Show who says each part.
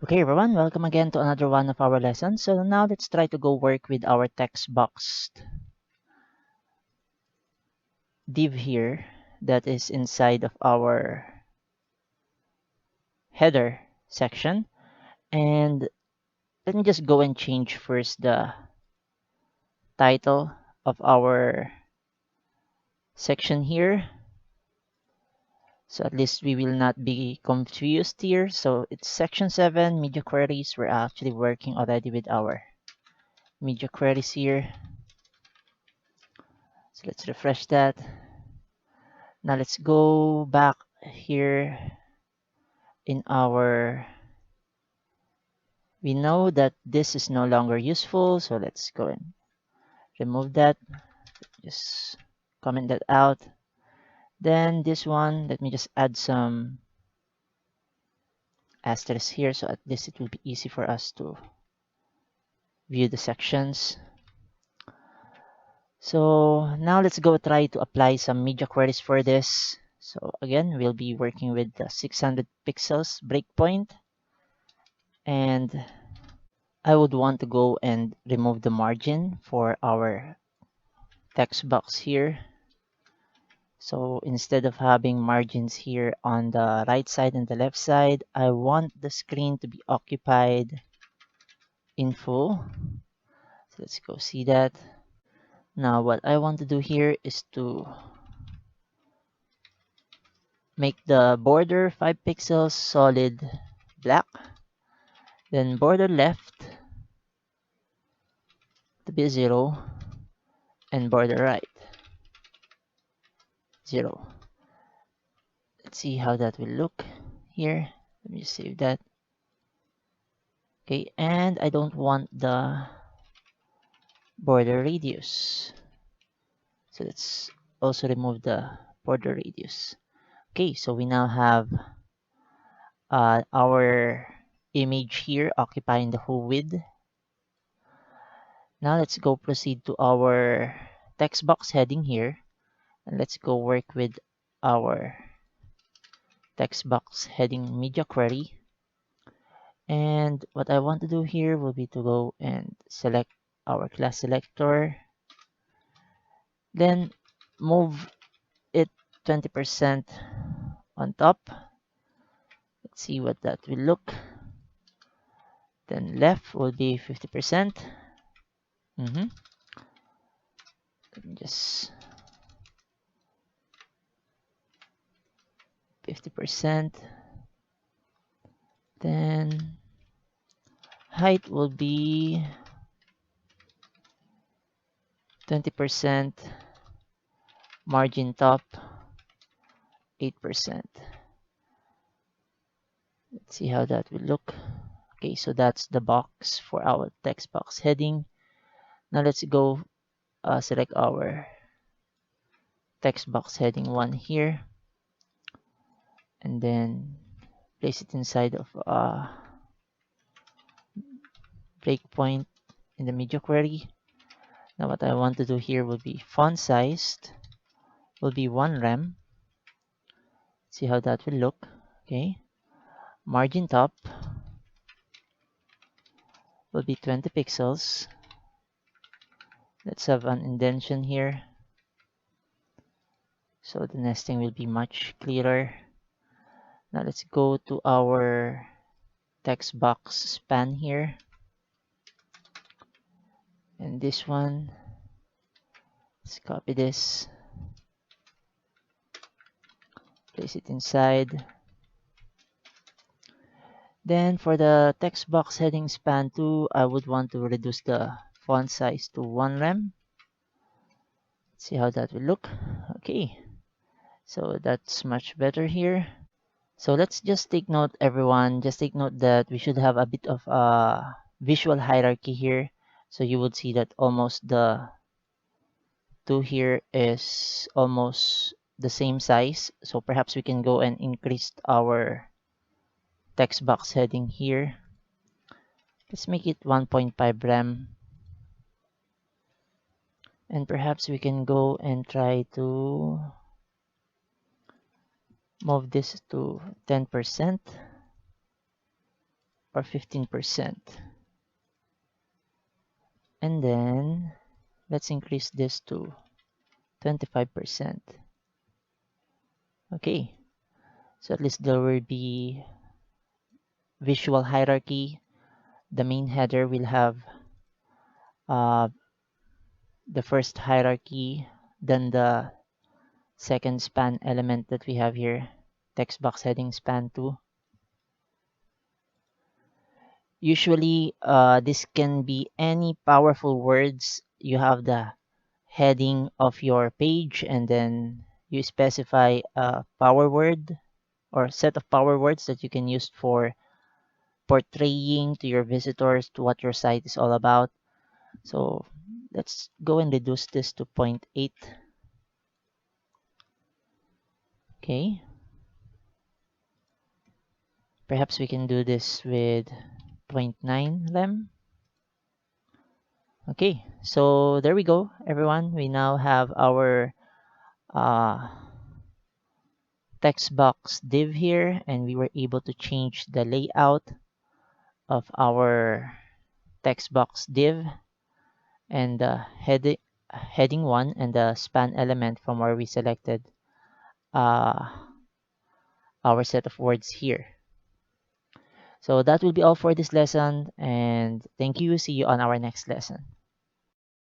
Speaker 1: Okay, everyone, welcome again to another one of our lessons. So now let's try to go work with our text box div here that is inside of our header section. And let me just go and change first the title of our section here. So at least we will not be confused here. So it's section 7, media queries. We're actually working already with our media queries here. So let's refresh that. Now let's go back here in our, we know that this is no longer useful, so let's go and remove that. Just comment that out. Then this one, let me just add some asterisks here, so at least it will be easy for us to view the sections. So now let's go try to apply some media queries for this. So again, we'll be working with the 600 pixels breakpoint, and I would want to go and remove the margin for our text box here. So instead of having margins here on the right side and the left side, I want the screen to be occupied in full. So let's go see that. Now what I want to do here is to make the border 5 pixels solid black. Then border left to be 0 and border right 0. Let's see how that will look here. Let me just save that. Okay, and I don't want the border radius. So let's also remove the border radius. Okay, so we now have our image here occupying the whole width. Now let's go proceed to our text box heading here. And let's go work with our text box heading media query. And what I want to do here will be to go and select our class selector. Then move it 20% on top. Let's see what that will look. Then left will be 50%. Let me just 50%. Then height will be 20%. Margin top 8%. Let's see how that will look. Okay, so that's the box for our text box heading. Now let's go select our text box heading 1 here, and then place it inside of a breakpoint in the media query. Now what I want to do here will be font sized will be 1 rem. See how that will look. Okay, margin top will be 20 pixels. Let's have an indentation here, so the nesting will be much clearer. Now let's go to our text box span here, and this one, let's copy this, place it inside. Then for the text box heading span 2, I would want to reduce the font size to 1 rem. Let's see how that will look. Okay, so that's much better here. So let's just take note, everyone, just take note that we should have a bit of a visual hierarchy here. So you would see that almost the 2 here is almost the same size. So perhaps we can go and increase our text box heading here. Let's make it 1.5 rem. And perhaps we can go and try to move this to 10%. or 15%. And then let's increase this to 25%. Okay, so at least there will be visual hierarchy. The main header will have uh, the first hierarchy, then the second span element that we have here, text box heading span 2. Usually, this can be any powerful words. You have the heading of your page, and then you specify a power word or set of power words that you can use for portraying to your visitors to what your site is all about. So let's go and reduce this to 0.8. Okay. Perhaps we can do this with 0.9 lem. Okay, so there we go, everyone. We now have our uh, text box div here, and we were able to change the layout of our text box div and the heading 1 and the span element from where we selected uh, our set of words here. So that will be all for this lesson, and thank you. See you on our next lesson.